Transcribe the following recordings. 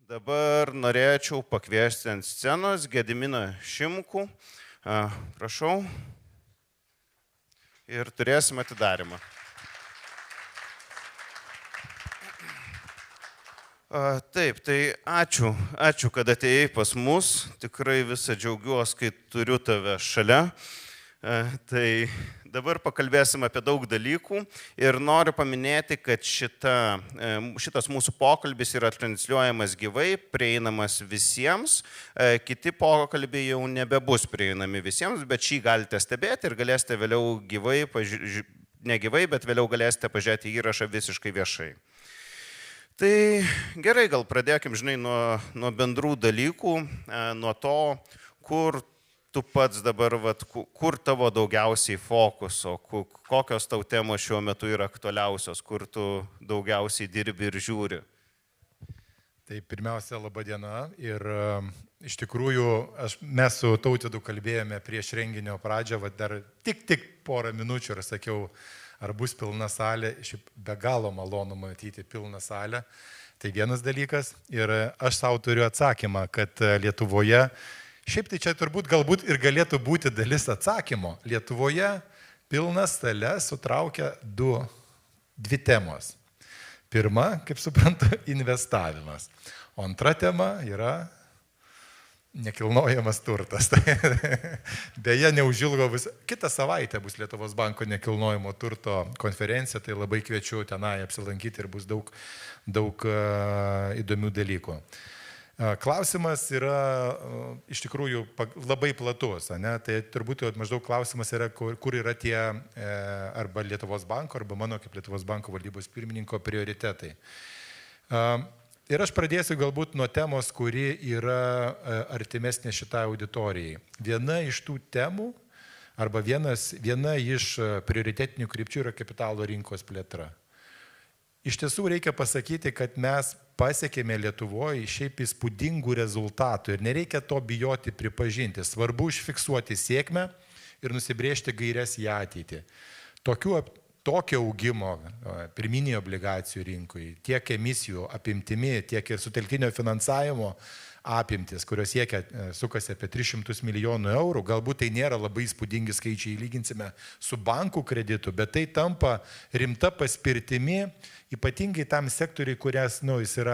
Dabar norėčiau pakviesti ant scenos Gediminą Šimkų. Prašau. Ir turėsim atidarimą. Taip, tai ačiū, kad atėjai pas mus. Tikrai visą džiaugiuosi, kai turiu tave šalia. Tai dabar pakalbėsim apie daug dalykų ir noriu paminėti, kad šitas mūsų pokalbis yra transliuojamas gyvai, prieinamas visiems. Kiti pokalbiai jau nebebus prieinami visiems, bet šį galite stebėti ir galėsite vėliau gyvai, ne gyvai, bet vėliau galėsite pažiūrėti įrašą visiškai viešai. Tai gerai, gal pradėkim, nuo bendrų dalykų, nuo to, kur tu pats dabar, kur tavo daugiausiai fokuso, kokios tau temos šiuo metu yra aktualiausios, kur tu daugiausiai dirbi ir žiūri. Tai pirmiausia, laba diena. Ir iš tikrųjų, mes su Tautvydu kalbėjome prieš renginio pradžią, dar tik porą minučių ir sakiau, ar bus pilna salė. Šiaip be galo malonu matyti pilną salę. Tai vienas dalykas. Ir aš savo turiu atsakymą, kad Lietuvoje, šiaip tai čia turbūt galbūt ir galėtų būti dalis atsakymo. Lietuvoje pilna salė sutraukia dvi temos. Pirma, kaip suprantu, investavimas. O antra tema yra nekilnojamas turtas. Beje, neužilgo kitą savaitę bus Lietuvos banko nekilnojamo turto konferencija, tai labai kviečiu tenai apsilankyti ir bus daug įdomių dalykų. Klausimas yra iš tikrųjų labai platus, ne? Tai turbūt maždaug klausimas yra, kur yra tie arba Lietuvos banko, arba mano kaip Lietuvos banko valdybos pirmininko prioritetai. Ir aš pradėsiu galbūt nuo temos, kuri yra artimesnė šitai auditorijai. Viena iš tų temų, arba viena iš prioritetinių krypčių yra kapitalo rinkos plėtra. Iš tiesų reikia pasakyti, kad mes pasiekėme Lietuvoje šiaip įspūdingų rezultatų ir nereikia to bijoti pripažinti. Svarbu užfiksuoti sėkmę ir nusibrėžti gaires į ateitį. Tokio augimo pirminį obligacijų rinkui, tiek emisijų apimtimi, tiek ir sutelktinio finansavimo apimtis, kurios sukasi apie 300 milijonų eurų. Galbūt tai nėra labai įspūdingi skaičiai, lyginsime su bankų kreditu, bet tai tampa rimta paspirtimi, ypatingai tam sektoriui,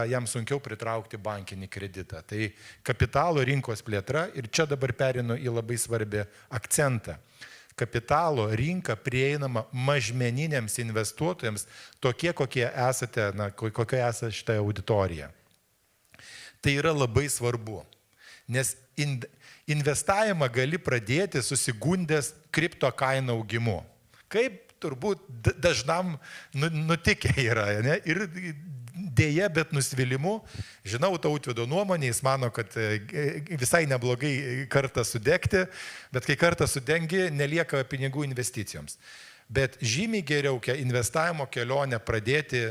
jam sunkiau pritraukti bankinį kreditą. Tai kapitalo rinkos plėtra ir čia dabar perinu į labai svarbį akcentą. Kapitalo rinka prieinama mažmeniniams investuotojams, tokie, kokie esate, kokia esate šitą auditoriją. Tai yra labai svarbu, nes investavimą gali pradėti susigundęs kripto kainų augimu. Kaip turbūt dažnam nutikę yra, ne? Ir dėja, bet nusivylimu, žinau Tautvydo nuomonę, jis mano, kad visai neblogai kartą sudegti, bet kai kartą sudengi, nelieka pinigų investicijoms. Bet žymiai geriau investavimo kelionę pradėti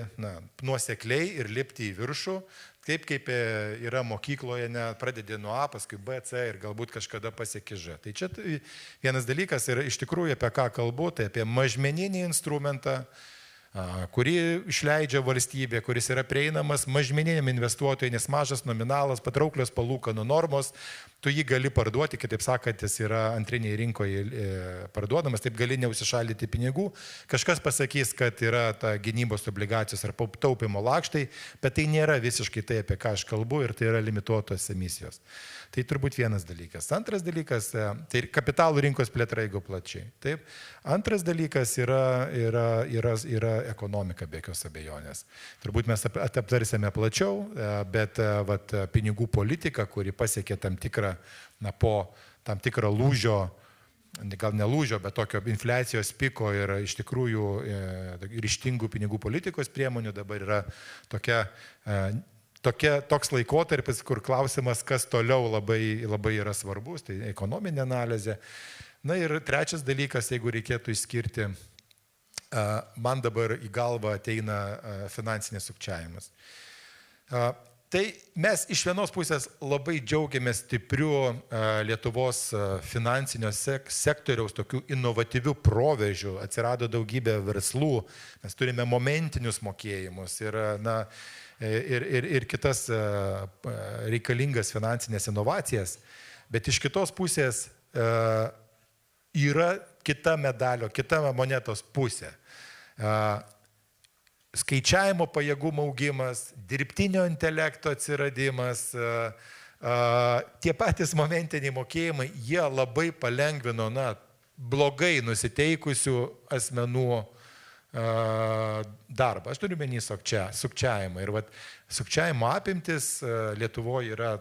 nuosekliai ir lipti į viršų, kaip yra mokykloje, pradedi nuo A, paskui B, C ir galbūt kažkada pasieki Ž. Tai čia vienas dalykas yra iš tikrųjų apie ką kalbu, tai apie mažmeninį instrumentą, kurį išleidžia valstybė, kuris yra prieinamas mažmeniniam investuotojui, nes mažas nominalas, patrauklios palūkanų normos, tu jį gali parduoti, kitaip sakant, jis yra antriniai rinkoje parduodamas, taip gali neužsišaldyti pinigų. Kažkas pasakys, kad yra ta gynybos obligacijos ar taupimo lakštai, bet tai nėra visiškai tai, apie ką aš kalbu, ir tai yra limituotos emisijos. Tai turbūt vienas dalykas. Antras dalykas, tai kapitalų rinkos plėtra, jeigu plačiai. Taip. Antras dalykas yra ekonomika, be jokios abejonės. Turbūt mes aptarsime plačiau, bet pinigų politika, kuri pasiekė po tam tikrą lūžio, gal ne lūžio, bet tokio infliacijos piko ir iš tikrųjų ryžtingų pinigų politikos priemonių dabar yra toks laikotarpis, kur klausimas, kas toliau labai yra svarbus, tai ekonominė analizė. Na ir trečias dalykas, jeigu reikėtų išskirti, man dabar į galvą ateina finansinis sukčiavimas. Tai mes iš vienos pusės labai džiaugiamės stipriu Lietuvos finansinio sektoriaus tokių inovatyvių proveržių. Atsirado daugybė verslų, mes turime momentinius mokėjimus ir kitas reikalingas finansinės inovacijas. Bet iš kitos pusės yra kita medalio, kita monetos pusė. Skaičiavimo pajėgumo augimas, dirbtinio intelekto atsiradimas, tie patys momentiniai mokėjimai, jie labai palengvino blogai nusiteikusių asmenų darbą. Aš turiu menį sukčiavimą. Ir sukčiavimo apimtis Lietuvoje yra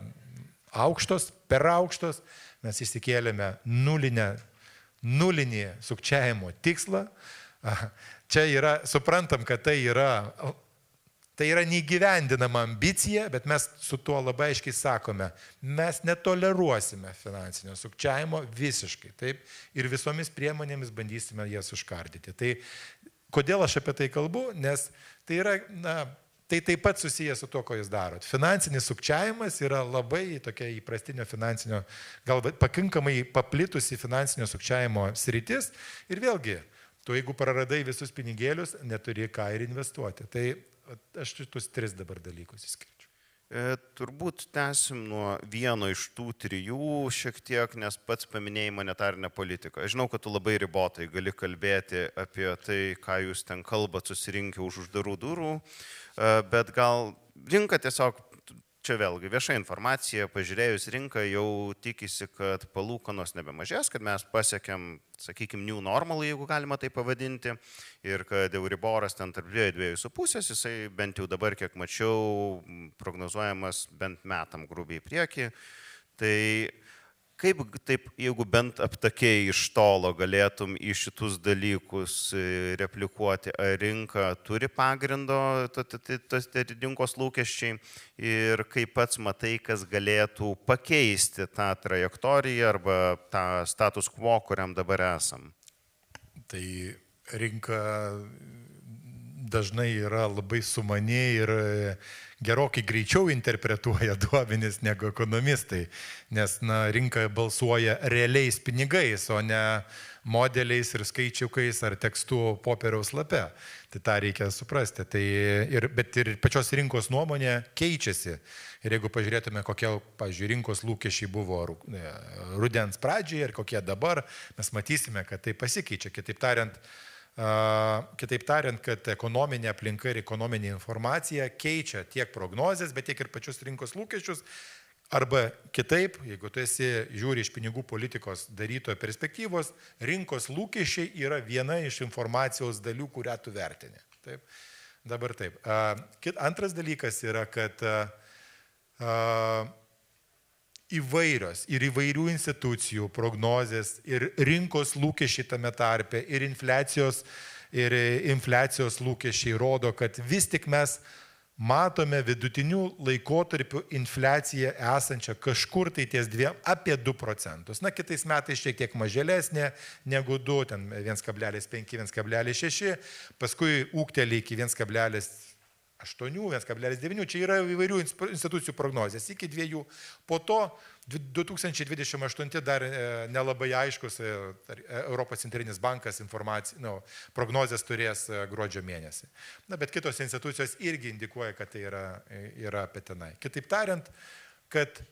aukštos, per aukštos. Mes įsikėlėme nulinį sukčiavimo tikslą. Čia suprantam, kad tai yra neįgyvendinama ambicija, bet mes su tuo labai aiškiai sakome, mes netoleruosime finansinio sukčiavimo visiškai, taip, ir visomis priemonėmis bandysime jas užkardyti. Tai kodėl aš apie tai kalbu? Nes tai yra, tai taip pat susijęs su to, ko jūs darot. Finansinis sukčiavimas yra labai tokia įprastinio finansinio, gal pakankamai paplitusi finansinio sukčiavimo sritis ir vėlgi, tu jeigu praradai visus pinigėlius, neturi ką ir investuoti. Tai aš šitus 3 dabar dalykus išskirčiau. Turbūt tęsim nuo vieno iš tų 3 šiek tiek, nes pats paminėjai monetarinę politiką. Aš žinau, kad tu labai ribotai gali kalbėti apie tai, ką jūs ten kalbat susirinkę už uždarų durų, bet gal rinka tiesiog, čia vėlgi vieša informacija, pažiūrėjus rinką jau tikisi, kad palūkanos nebemažės, kad mes pasiekėm, sakykime, new normal, jeigu galima tai pavadinti, ir kad Euriboras ten tarp 2-2,5, jisai bent jau dabar, kiek mačiau, prognozuojamas bent metam grubiai į priekį. Tai kaip taip, jeigu bent aptakiai iš tolo galėtum į šitus dalykus replikuoti, ar rinka turi pagrindo, tas rinkos lūkesčiai, ir kaip pats matai, kas galėtų pakeisti tą trajektoriją arba tą status quo, kuriam dabar esam? Tai rinka dažnai yra labai sumani ir gerokai greičiau interpretuoja duomenis negu ekonomistai, nes rinka balsuoja realiais pinigais, o ne modeliais ir skaičiukais ar tekstų popieriaus lape. Tai tą reikia suprasti. Bet ir pačios rinkos nuomonė keičiasi. Ir jeigu pažiūrėtume, kokie, pavyzdžiui, rinkos lūkesčiai buvo rudens pradžioje ir kokie dabar, mes matysime, kad tai pasikeičia. Kitaip tariant, kad ekonominė aplinka ir ekonominė informacija keičia tiek prognozes, bet tiek ir pačius rinkos lūkesčius. Arba kitaip, jeigu tu žiūri iš pinigų politikos darytojo perspektyvos, rinkos lūkesčiai yra viena iš informacijos dalių, kurią tu vertini. Taip. Dabar taip. Antras dalykas yra, kad įvairios ir įvairių institucijų prognozės ir rinkos lūkesčiai tame tarpe ir infliacijos lūkesčiai rodo, kad vis tik mes matome vidutinių laikotarpių infliaciją esančią kažkur tai ties apie 2%. Kitais metais šiek tiek mažėlesnė negu 2, ten 1,5-1,6, paskui ūgtelė iki 1,8, 1,9, čia yra įvairių institucijų prognozės, iki 2, po to 2028 dar nelabai aiškus Europos centrinis bankas prognozės turės gruodžio mėnesį. Bet kitos institucijos irgi indikuoja, kad tai yra apie tenai. Kitaip tariant, kad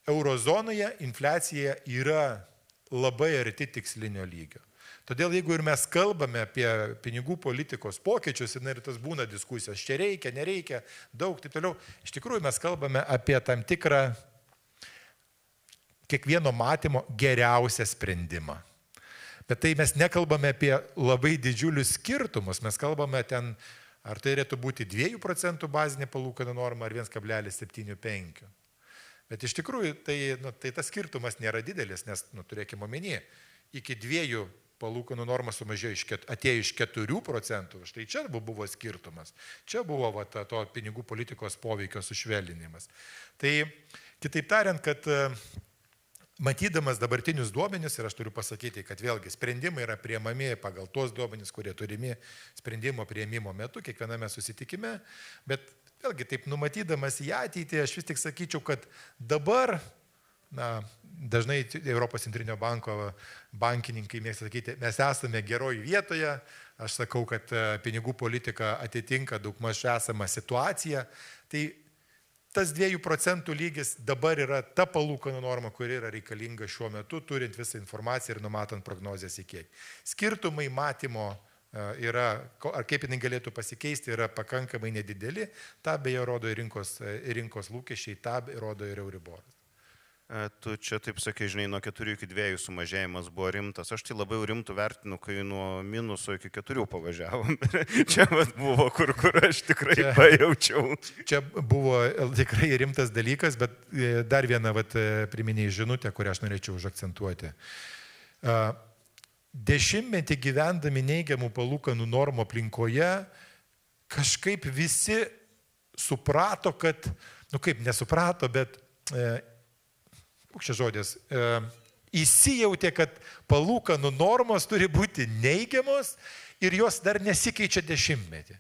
eurozonoje infliacija yra labai arti tikslinio lygio. Todėl jeigu ir mes kalbame apie pinigų politikos pokyčius, ir tas būna diskusijos, čia reikia, nereikia, daug, taip toliau, iš tikrųjų mes kalbame apie tam tikrą kiekvieno matymo geriausią sprendimą. Bet tai mes nekalbame apie labai didžiulius skirtumus, mes kalbame ten, ar tai turėtų būti 2% bazinė palūkanų norma ar 1,75. Bet iš tikrųjų tai tas skirtumas nėra didelis, nes turėkime omenyje, iki 2 palūkanų norma sumažėjo, atėjo iš 4%, štai čia buvo skirtumas. Čia buvo to pinigų politikos poveikio sušvelninimas. Tai kitaip tariant, kad matydamas dabartinius duomenis, ir aš turiu pasakyti, kad vėlgi sprendimai yra priimami pagal tuos duomenis, kurie turimi sprendimo priėmimo metu, kiekviename susitikime, bet vėlgi taip numatydamas į ateitį, aš vis tik sakyčiau, kad dabar, dažnai Europos centrinio banko bankininkai mėgsta sakyti, mes esame geroje vietoje, aš sakau, kad pinigų politika atitinka daugmaž esamą situaciją, tai tas 2% lygis dabar yra ta palūkanų norma, kuri yra reikalinga šiuo metu, turint visą informaciją ir numatant prognozės į kiekį. Skirtumai matymo yra, ar kaip jinai galėtų pasikeisti, yra pakankamai nedideli, tą beje rodo ir rinkos lūkesčiai, tą rodo ir Euriboras. Tu čia taip sakai, žinai, nuo 4 iki 2 sumažėjimas buvo rimtas. Aš tai labai rimtų vertinu, kai nuo minuso iki 4 pavažiavom. Čia buvo, kur aš tikrai pajaučiau. Čia buvo tikrai rimtas dalykas, bet dar vieną priminėjai žinutę, kurią aš norėčiau užakcentuoti. Dešimtmetį gyvendami neigiamų palūkanų normų aplinkoje, kažkaip visi suprato, kad, nesuprato, bet koks čia žodis, įsijautė, kad palūkanų normos turi būti neigiamos ir jos dar nesikeičia dešimtmetį.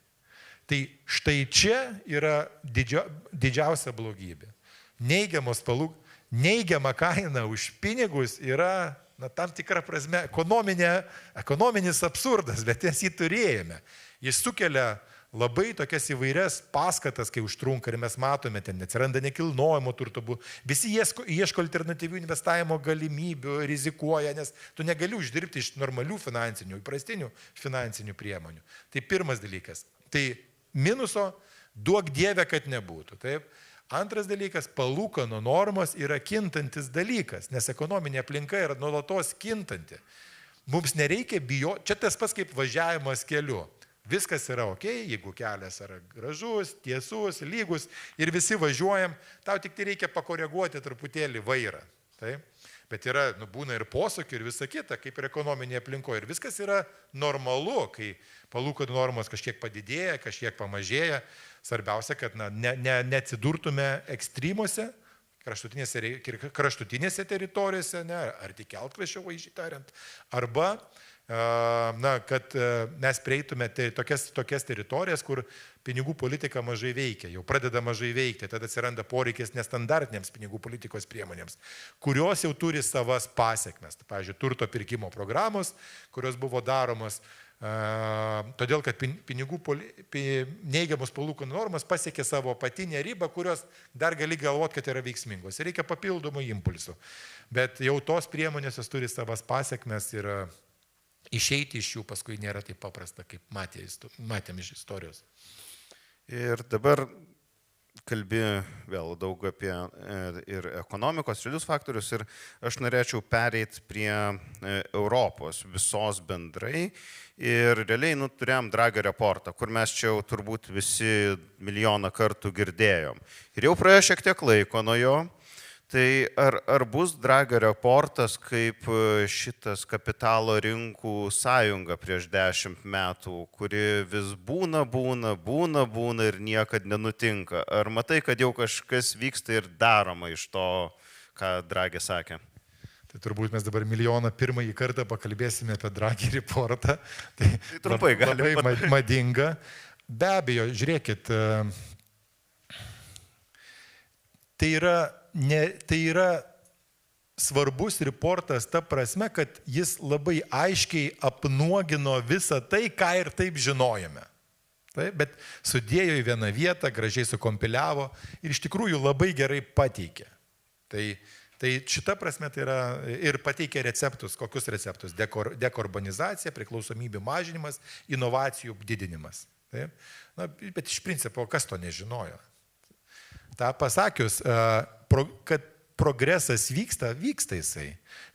Tai štai čia yra didžiausia blogybė. Neigiama kaina už pinigus yra, tam tikrą prasme, ekonominis absurdas, bet mes jį turėjome. Jis sukelia labai tokias įvairias paskatas, kai užtrunka ir mes matome, ten atsiranda nekilnojamo turto, visi ieško alternatyvių investavimo galimybių, rizikuoja, nes tu negali uždirbti iš normalių finansinių, įprastinių finansinių priemonių. Tai pirmas dalykas. Tai minuso duok dievę, kad nebūtų. Taip? Antras dalykas, palūkanų normos yra kintantis dalykas, nes ekonominė aplinka yra nuolatos kintanti. Mums nereikia bijoti, čia tas pats kaip važiavimas keliu. Viskas yra ok, jeigu kelias yra gražus, tiesus, lygus ir visi važiuojam, tau tik tai reikia pakoreguoti truputėlį vairą. Taip? Bet yra, būna ir posūkių ir visa kita, kaip ir ekonominėje aplinkoje. Ir viskas yra normalu, kai palūkanų normos kažkiek padidėja, kažkiek pamažėja. Svarbiausia, kad neatsidurtume ekstremuose, kraštutinėse teritorijose, ar tik kelkraščio vaizdžiai tariant, arba kad mes prieitume tokias teritorijas, kur pinigų politika mažai veikia, jau pradeda mažai veikti, tada atsiranda poreikis nestandartinėms pinigų politikos priemonėms, kurios jau turi savas pasiekmes. Pavyzdžiui, turto pirkimo programos, kurios buvo daromos, todėl kad neigiamos palūkanų normos pasiekė savo apatinę ribą, kurios dar gali galvoti, kad yra veiksmingos. Reikia papildomų impulsų. Bet jau tos priemonės turi savas pasiekmes ir išeiti iš jų paskui nėra taip paprasta, kaip matėm iš istorijos. Ir dabar kalbi vėl daug apie ir ekonomikos, realius faktorius ir aš norėčiau pereiti prie Europos visos bendrai ir realiai turėjom Draghi reportą, kur mes čia jau turbūt visi milijoną kartų girdėjom. Ir jau praėjo šiek tiek laiko nuo jo. Tai ar bus Draghi reportas kaip šitas kapitalo rinkų sąjunga prieš 10 metų, kuri vis būna ir niekad nenutinka? Ar matai, kad jau kažkas vyksta ir daroma iš to, ką Draghi sakė? Tai turbūt mes dabar milijoną pirmąjį kartą pakalbėsime apie Draghi reportą. Tai trumpai labai madinga. Be abejo, žiūrėkit, tai yra svarbus reportas ta prasme, kad jis labai aiškiai apnuogino visą tai, ką ir taip žinojome. Taip, bet sudėjo į vieną vietą, gražiai sukompiliavo ir iš tikrųjų labai gerai pateikė. Tai šita prasme tai yra ir pateikė receptus. Kokius receptus? Dekarbonizacija, priklausomybių mažinimas, inovacijų didinimas. Taip? Bet iš principo, kas to nežinojo? Ta pasakius, kad progresas vyksta jisai.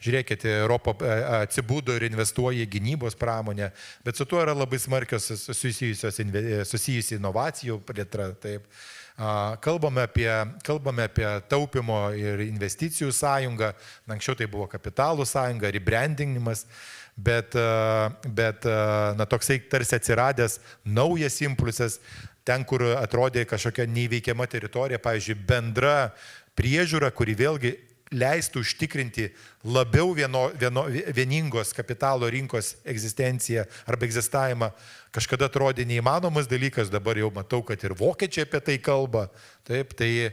Žiūrėkite, Europa atsibudo ir investuoja į gynybos pramonę, bet su tuo yra labai smarkios susijusi inovacijų plėtra. Taip. Kalbame apie taupimo ir investicijų sąjungą, anksčiau tai buvo kapitalų sąjunga, rebrandingimas, bet toksai tarsi atsiradęs naujas impulsas, ten, kur atrodė kažkokia neįveikiama teritorija, pavyzdžiui, bendra priežiūra, kuri vėlgi leistų užtikrinti labiau vieningos kapitalo rinkos egzistenciją arba egzistavimą, kažkada atrodė neįmanomas dalykas, dabar jau matau, kad ir vokiečiai apie tai kalba. Taip, tai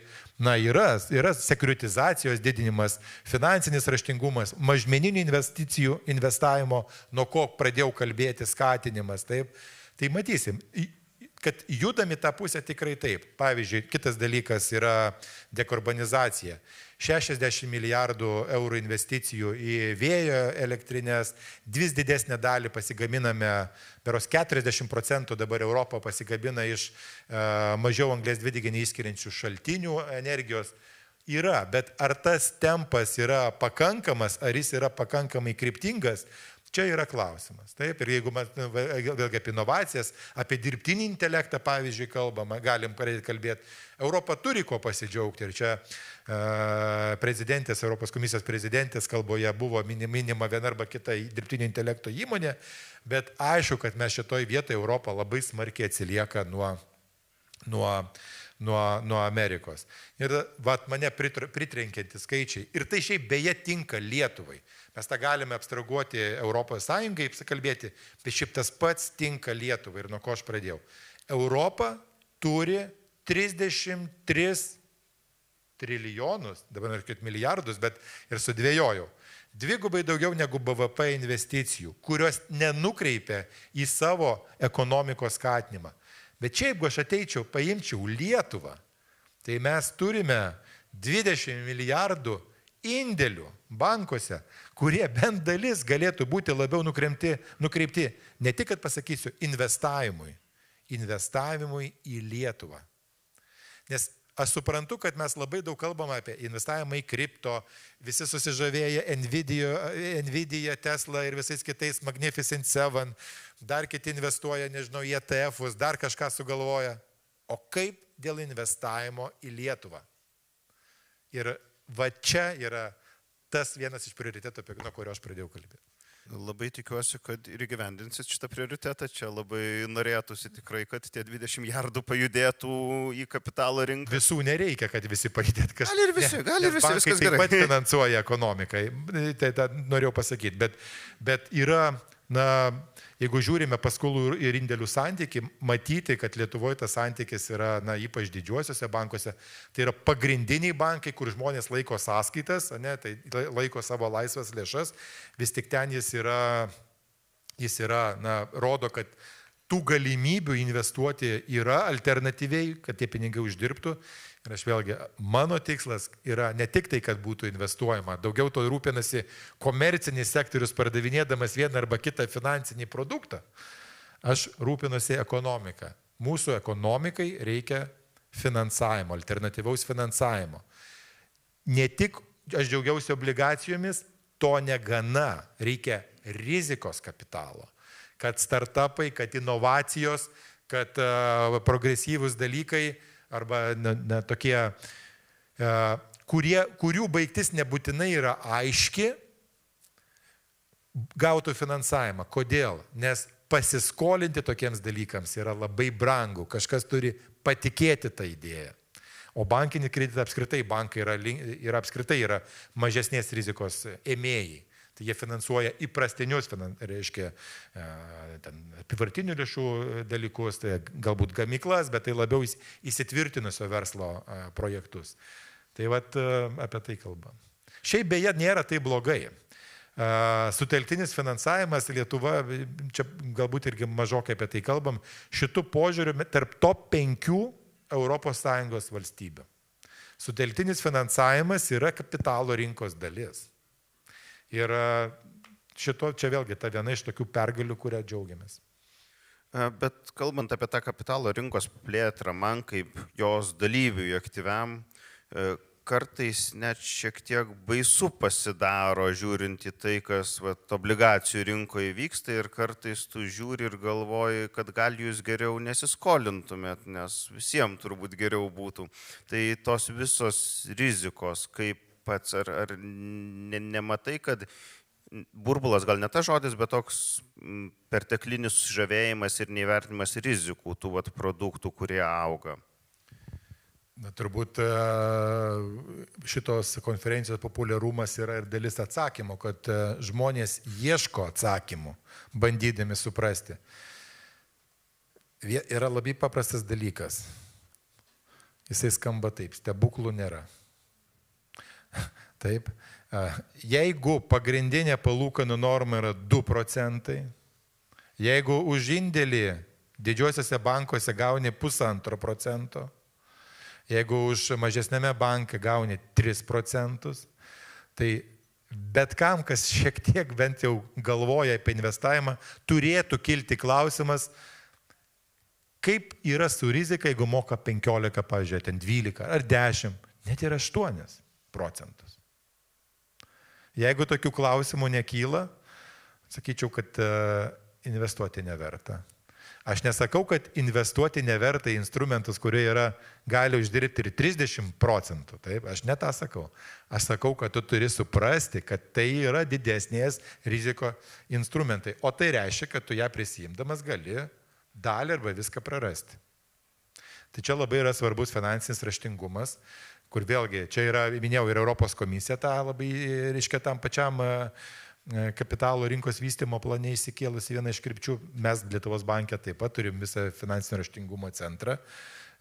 yra sekuritizacijos didinimas, finansinis raštingumas, mažmeninių investicijų investavimo, nuo ko pradėjau kalbėti, skatinimas. Taip. Tai matysim, kad judami tą pusę tikrai taip. Pavyzdžiui, kitas dalykas yra dekarbonizacija. 60 milijardų eurų investicijų į vėjo elektrinės, vis didesnę dalį pasigaminame, beros 40% dabar Europą pasigamina iš mažiau anglės dvideginį išskiriančių šaltinių energijos. Yra, bet ar tas tempas yra pakankamas, ar jis yra pakankamai kryptingas, čia yra klausimas. Taip, ir jeigu mes vėlgi apie inovacijas, apie dirbtinį intelektą, pavyzdžiui, kalbama, galim kalbėti, Europa turi ko pasidžiaugti. Ir čia prezidentės, Europos komisijos prezidentės kalboje buvo minima viena arba kita dirbtinio intelekto įmonė, bet aišku, kad mes šitoj vietoje Europą labai smarkiai atsilieka nuo Amerikos. Ir mane pritrenkianti skaičiai. Ir tai šiaip beje tinka Lietuvai. Mes tą galime abstraguoti Europos Sąjungai, kalbėti, bet šiaip tas pats tinka Lietuvai. Ir nuo ko aš pradėjau. Europa turi 33 trilijonus, dabar noriu sakyti milijardus, bet ir sudvėjojau. Dvigubai daugiau negu BVP investicijų, kurios nenukreipia į savo ekonomikos skatinimą. Bet čia, jeigu aš ateičiau, paimčiau Lietuvą, tai mes turime 20 milijardų indėlių bankuose, kurie bent dalis galėtų būti labiau nukreipti, ne tik, kad pasakysiu, investavimui į Lietuvą. Nes aš suprantu, kad mes labai daug kalbame apie investavimą į kripto, visi susižavėję Nvidia, Tesla ir visais kitais Magnificent Seven, dar kiti investuoja, nežinau, į ETF-us, dar kažką sugalvoja. O kaip dėl investavimo į Lietuvą? Ir va čia yra tas vienas iš prioritetų, nuo kurio aš pradėjau kalbėti. Labai tikiuosi, kad ir įgyvendinsit šitą prioritetą. Čia labai norėtųsi tikrai, kad tie 20 milijardų pajudėtų į kapitalo rinką. Visų nereikia, kad visi pajudėtų. Gali ir visi, viskas gerai. Taip pat finansuoja ekonomikai, tai norėjau pasakyti. Bet yra, jeigu žiūrime paskolų ir indėlių santykį, matyti, kad Lietuvoje tas santykis yra, ypač didžiuosiuose bankuose, tai yra pagrindiniai bankai, kur žmonės laiko sąskaitas, tai laiko savo laisvas lėšas, vis tik ten jis yra, rodo, kad tų galimybių investuoti yra alternatyviai, kad tie pinigai uždirbtų. Ir aš vėlgi, mano tikslas yra ne tik tai, kad būtų investuojama, daugiau to rūpinasi komercinis sektorius pardavinėdamas vieną arba kitą finansinį produktą. Aš rūpinuosi ekonomiką. Mūsų ekonomikai reikia finansavimo, alternatyvaus finansavimo. Ne tik aš džiaugiausi obligacijomis, to negana, reikia rizikos kapitalo. Kad startupai, kad inovacijos, kad progresyvūs dalykai arba tokie, kurių baigtis nebūtinai yra aiški, gautų finansavimą. Kodėl? Nes pasiskolinti tokiems dalykams yra labai brangu. Kažkas turi patikėti tą idėją. O bankinį kreditą apskritai bankai yra mažesnės rizikos ėmėjai. Tai jie finansuoja įprastinius, apivartinių lėšų dalykus, tai galbūt gamyklas, bet tai labiau įsitvirtinusio verslo projektus. Tai apie tai kalbam. Šiaip beje nėra tai blogai. Sutelktinis finansavimas Lietuva, čia galbūt irgi mažokai apie tai kalbam, šitų požiūrių tarp top 5 ES valstybių. Sutelktinis finansavimas yra kapitalo rinkos dalis. Ir čia vėlgi ta viena iš tokių pergalių, kurią džiaugiamės. Bet kalbant apie tą kapitalo rinkos plėtrą, man kaip jos dalyviui aktyviam, kartais net šiek tiek baisu pasidaro žiūrint į tai, kas obligacijų rinkoje vyksta ir kartais tu žiūri ir galvoji, kad gal jūs geriau nesiskolintumėt, nes visiems turbūt geriau būtų. Tai tos visos rizikos, kaip pats, ar nematai, kad burbulas gal ne tas žodis, bet toks perteklinis žavėjimas ir neįvertinimas rizikų tų produktų, kurie auga? Turbūt šitos konferencijos populiarumas yra ir dalis atsakymo, kad žmonės ieško atsakymų, bandydami suprasti. Yra labai paprastas dalykas. Jisai skamba taip, stebuklų nėra. Taip. Jeigu pagrindinė palūkanų norma yra 2 procentai, jeigu už indėlį didžiuosiuose bankuose gauni 1,5 procento, jeigu už mažesnėme banke gauni 3 procentus, tai bet kam, kas šiek tiek bent jau galvoja apie investavimą, turėtų kilti klausimas, kaip yra su rizika, jeigu moka 15, pavyzdžiui, ten 12 ar 10, net ir 8 procentus. Jeigu tokių klausimų nekyla, sakyčiau, kad investuoti neverta. Aš nesakau, kad investuoti neverta į instrumentus, kurie gali uždirbti ir 30 procentų. Taip, aš ne tą sakau. Aš sakau, kad tu turi suprasti, kad tai yra didesnės riziko instrumentai. O tai reiškia, kad tu ją prisijimdamas gali dalį arba viską prarasti. Tai čia labai yra svarbus finansinis raštingumas, kur vėlgi, čia yra, minėjau, ir Europos komisija tą labai reiškia tam pačiam kapitalo rinkos vystymo plane įsikėlusi viena iš krypčių. Mes Lietuvos banke taip pat turim visą finansinio raštingumo centrą,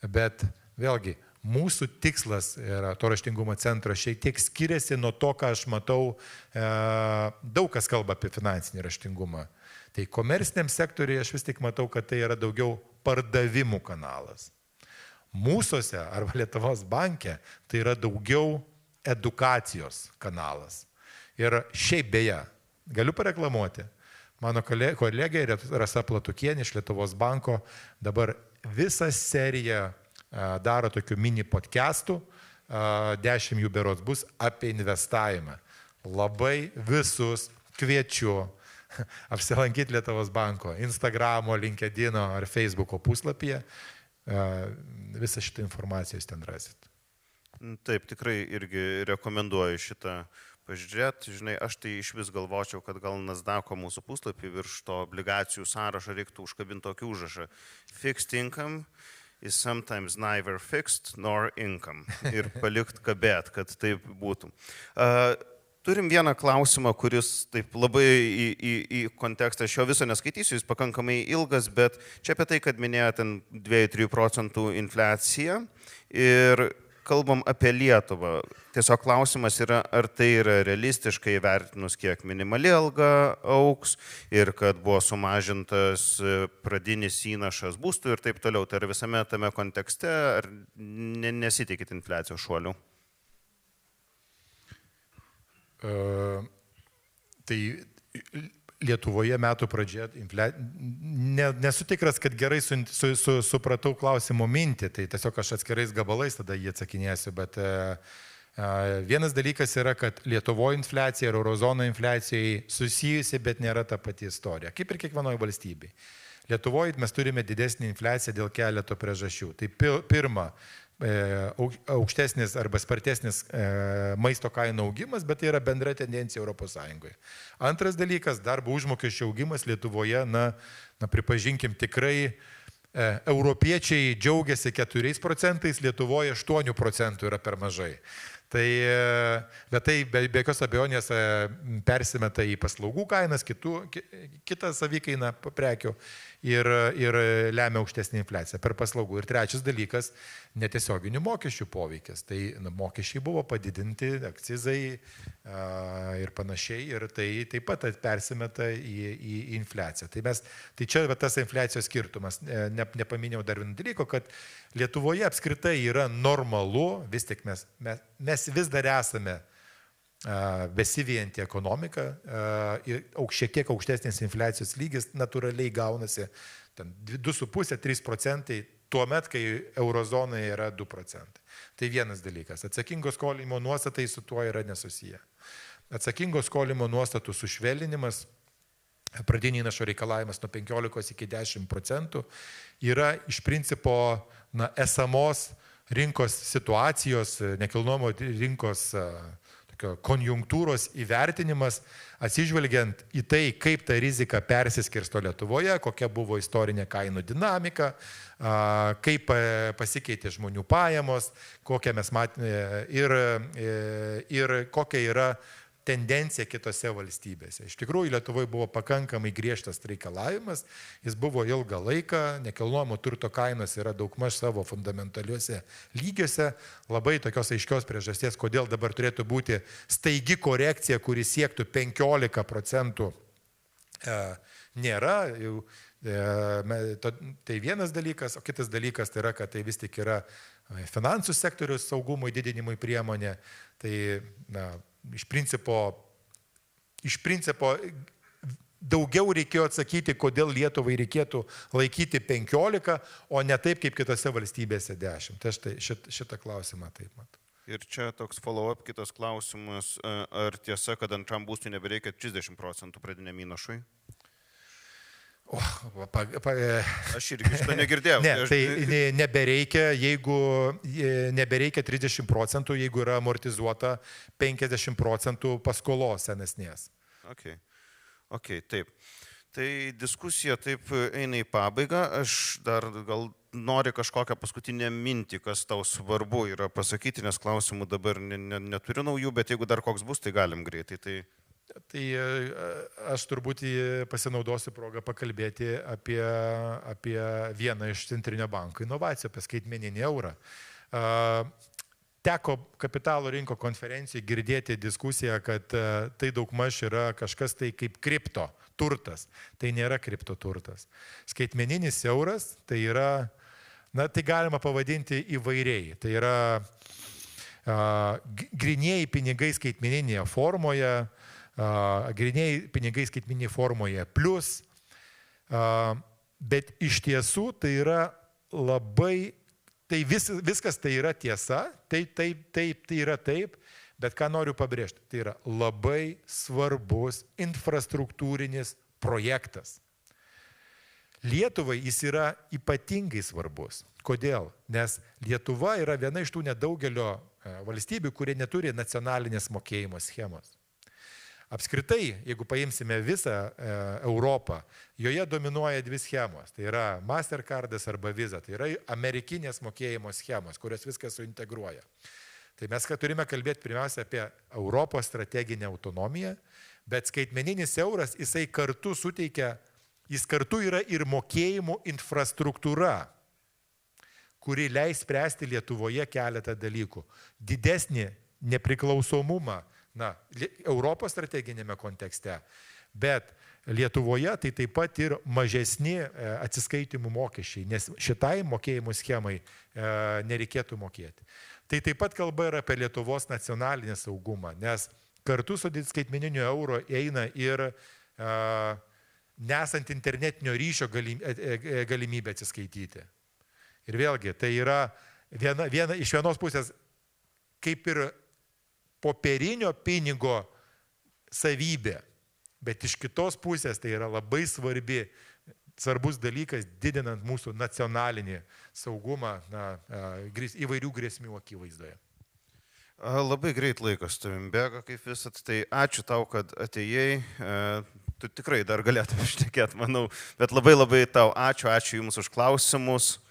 bet vėlgi mūsų tikslas yra to raštingumo centro šiek tiek skiriasi nuo to, ką aš matau, daug kas kalba apie finansinį raštingumą. Tai komerciniam sektoriui aš vis tik matau, kad tai yra daugiau pardavimų kanalas. Mūsuose arba Lietuvos banke tai yra daugiau edukacijos kanalas. Ir šiaip beje, galiu pareklamuoti, mano kolegė Rasa Platukienė iš Lietuvos banko dabar visą seriją daro tokių mini podcastų, 10 jų berods bus apie investavimą. Labai visus kviečiu apsilankyti Lietuvos banko Instagramo, LinkedIno ar Facebooko puslapyje. Visą šitą informaciją jūs ten rasit. Taip, tikrai irgi rekomenduoju šitą pažiūrėti. Žinai, aš tai iš vis galvočiau, kad gal Nasdaqo mūsų puslapį virš to obligacijų sąrašo reiktų užkabinti tokį užrašą. Fixed income is sometimes neither fixed nor income. Ir palikt kabėt, kad taip būtų. Turim vieną klausimą, kuris taip labai į kontekstą, aš jo viso neskaitysiu, jis pakankamai ilgas, bet čia apie tai, kad minėjote 2-3 procentų infliaciją ir kalbam apie Lietuvą. Tiesiog klausimas yra, ar tai yra realistiškai vertinus, kiek minimali alga auks ir kad buvo sumažintas pradinis įnašas būstų ir taip toliau. Tai ar visame tame kontekste, ar nesitikit infliacijos šuolių? Tai Lietuvoje metų pradžioje nesu tikras, kad gerai supratau klausimo mintį, tai tiesiog aš atskirais gabalais tada jį atsakinėsiu, bet vienas dalykas yra, kad Lietuvoje infliacija ir eurozono infliacijai susijusi, bet nėra ta pati istorija, kaip ir kiekvienoje valstybėje. Lietuvoje mes turime didesnį infliaciją dėl keleto priežasčių. Tai pirma, aukštesnis arba spartesnis maisto kainų augimas, bet tai yra bendra tendencija Europos Sąjungoje. Antras dalykas, darbo užmokesčio augimas Lietuvoje, pripažinkim, tikrai europiečiai džiaugiasi 4 procentais, Lietuvoje 8 procentų yra per mažai. Bet tai be jokios abejonės persimeta į paslaugų kainas, kitą savikainą prekių ir lemia aukštesnį infliaciją per paslaugų. Ir trečias dalykas, netiesioginių mokesčių poveikis. Tai mokesčiai buvo padidinti, akcizai ir panašiai, ir tai taip pat persimeta į infliaciją. Tai čia tas infliacijos skirtumas. Nepaminėjau dar vieną dalyką, kad Lietuvoje apskritai yra normalu, vis tik mes vis dar esame besivyjanti ekonomika ir šiek tiek aukštesnis infliacijos lygis natūraliai gaunasi 2,5-3 procentai tuo met, kai eurozonoje yra 2 procentai. Tai vienas dalykas. Atsakingo skolinimo nuostatai su tuo yra nesusiję. Atsakingo skolinimo nuostatų sušvelninimas, pradinį įnašo reikalavimas nuo 15 iki 10 procentų yra iš principo esamos rinkos situacijos, nekilnojamo rinkos konjunktūros įvertinimas, atsižvelgiant į tai, kaip ta rizika persiskirsto Lietuvoje, kokia buvo istorinė kainų dinamika, kaip pasikeitė žmonių pajamos, kokią mes matėme ir kokia yra tendencija kitose valstybėse. Iš tikrųjų, Lietuvoje buvo pakankamai griežtas reikalavimas, jis buvo ilgą laiką, nekilnojamo turto kainos yra daugmaž savo fundamentaliuose lygiuose, labai tokios aiškios priežasties, kodėl dabar turėtų būti staigi korekcija, kuri siektų 15%, nėra. Tai vienas dalykas, o kitas dalykas tai yra, kad tai vis tik yra finansų sektoriaus saugumui didinimui priemonė. Tai iš principo daugiau reikėjo atsakyti, kodėl Lietuvai reikėtų laikyti 15, o ne taip kaip kitose valstybėse 10. Tai aš šitą klausimą taip matau. Ir čia toks follow-up kitas klausimas, ar tiesa, kad antram būstui nebereikia 30% pradiniam įnašui? Aš irgi šitą negirdėjau. Ne, tai nebereikia 30%, jeigu yra amortizuota 50% paskolos senesnės. Ok, taip. Tai diskusija taip eina į pabaigą. Aš dar gal noriu kažkokią paskutinę mintį, kas tau svarbu yra pasakyti, nes klausimų dabar neturiu naujų, bet jeigu dar koks bus, tai galim greitai. Tai aš turbūt pasinaudosiu progą pakalbėti apie vieną iš Centrinio banko inovacijų, apie skaitmeninį eurą. Teko kapitalo rinko konferencijoje girdėti diskusiją, kad tai daugmaž yra kažkas tai kaip kripto turtas. Tai nėra kripto turtas. Skaitmeninis euras tai yra, tai galima pavadinti įvairiai. Tai yra grynieji pinigai skaitmeninėje formoje, grynieji pinigai skaitmeninėje formoje plus, bet iš tiesų tai yra labai, tai viskas tai yra tiesa, tai yra taip, bet ką noriu pabrėžti, tai yra labai svarbus infrastruktūrinis projektas. Lietuvai jis yra ypatingai svarbus. Kodėl? Nes Lietuva yra viena iš tų nedaugelio valstybių, kurie neturi nacionalinės mokėjimo schemos. Apskritai, jeigu paimsime visą Europą, joje dominuoja dvi schemos. Tai yra Mastercardas arba Visa. Tai yra amerikinės mokėjimo schemos, kurios viską suintegruoja. Tai mes turime kalbėti pirmiausia apie Europos strateginę autonomiją, bet skaitmeninis euras, jisai kartu suteikia, jis kartu yra ir mokėjimų infrastruktūra, kuri leis spręsti Lietuvoje keletą dalykų. Didesnį nepriklausomumą, Europos strateginėme kontekste, bet Lietuvoje tai taip pat ir mažesni atsiskaitimų mokesčiai, nes šitai mokėjimų schemai nereikėtų mokėti. Tai taip pat kalba yra apie Lietuvos nacionalinį saugumą, nes kartu su skaitmeniniu euro eina ir nesant internetinio ryšio galimybę atsiskaityti. Ir vėlgi, tai yra iš vienos pusės kaip ir popierinio pinigo savybė, bet iš kitos pusės tai yra labai svarbus dalykas, didinant mūsų nacionalinį saugumą įvairių grėsmių akivaizdoje. Labai greit laikas tavim bėga, kaip visat, tai ačiū tau, kad atėjai. Tu tikrai dar galėtum šnekėti, manau, bet labai tau ačiū jums už klausimus.